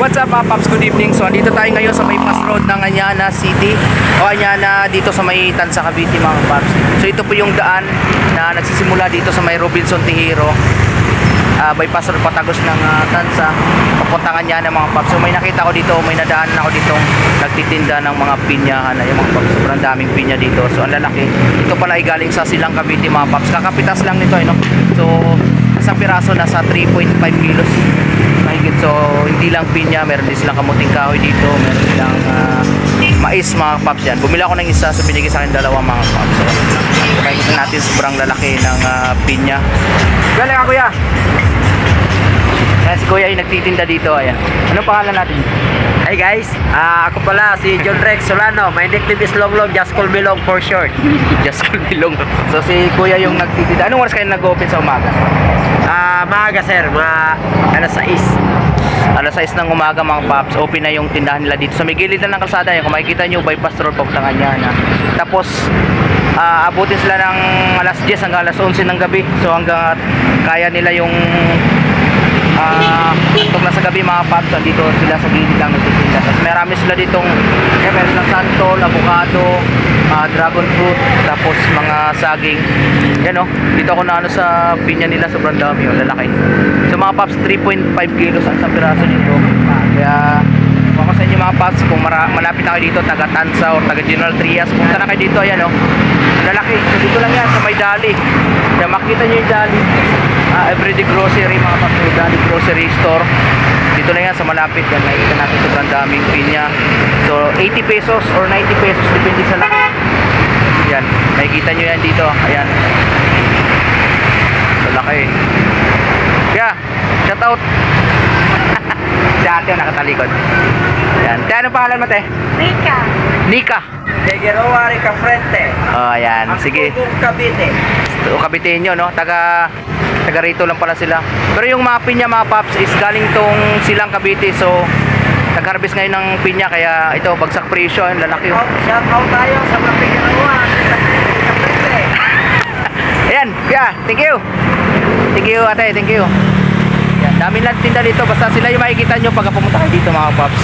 What's up mga Paps? Good evening. So andito tayo ngayon sa Bypass Road ng Anyana City o Anyana dito sa may Tansa Cavite mga Paps. So ito po yung daan na nagsisimula dito sa may Robinson Tejero, Bypass Road patagos ng Tansa papuntang Anyana mga Paps. So may nakita ko dito, may nadaanan ako dito nagtitinda ng mga pinyahan na yung mga Paps. Sobrang daming pinya dito. So ang lalaki. Ito pala ay galing sa Silang Cavite mga Paps. Kakapitas lang nito no? So isang piraso nasa 3.5 kilos mahigit. So hindi lang pinya, meron din silang kamuting kahoy dito, meron silang mais mga Paps yan. Bumila ako ng isa, so binigay sa akin dalawa mga Paps. So makikita natin sobrang lalaki ng pinya. Galing ka kuya. Yan si kuya yung nagtitinda dito. Ayan. Anong pangalan natin? Hey guys, ako pala si John Rex Solano. My nickname is Long Long, just call me Long for short. Just call me Long. So si kuya yung nagtitinda. Anong oras kayo nag-open sa umaga? Maaga sir, mga alas 6. Alas 6 ng umaga mga Paps, open na yung tindahan nila dito. Sa may gilid na ng kalsada yan, kung makikita nyo, Bypass Road, papuntang Anyana. Tapos, abutin sila ng alas 10 hanggang alas 11 ng gabi. So hanggang kaya nila yung tug na sa gabi mga Paps, dito sila sa gilid lang nagtitinda. Tapos marami sila ditong meron silang santol, avocado, dragon fruit, tapos mga saging. Yan o, dito ako na sa pinya nila, sobrang dami yun, lalaki. So mga Paps, 3.5 kilos ang isang piraso nito. Kaya kung ako sa inyo mga Paps, kung malapit na kayo dito, taga Tansa o taga General Trias, punta na kayo dito. Ayan o, lalaki. So dito lang yan sa may dali. Kaya makita nyo yung dali, everyday grocery mga Paps, yung dali grocery store. Dito lang yan sa malapit. Yan, nakikita natin sobrang daming pinya. So 80 pesos or 90 pesos depende sa laki. Yan, nakikita nyo yan dito. Ayan, so laki. Kaya, shout out. Si ate yung nakatalikod. Ayan, te, anong pangalan mo te? Nika. Nika. Tegeroa Rica Frente. Oh, ayan, sige. Cavite. Cavite nyo, no? Taga rito lang pala sila. Pero yung mga pinya mga Paps is galing tong Silang Cavite. So nag-harvest ngayon ng pinya, kaya ito bagsak presyo, ang lalaki. Shout out tayo sa mga Tegeroa Rica Frente. Ayan, kaya, thank you. Thank you ate, thank you. Yan, dami lang tinda dito, basta sila yung makikita nyo pagka pumunta kayo dito mga Paps.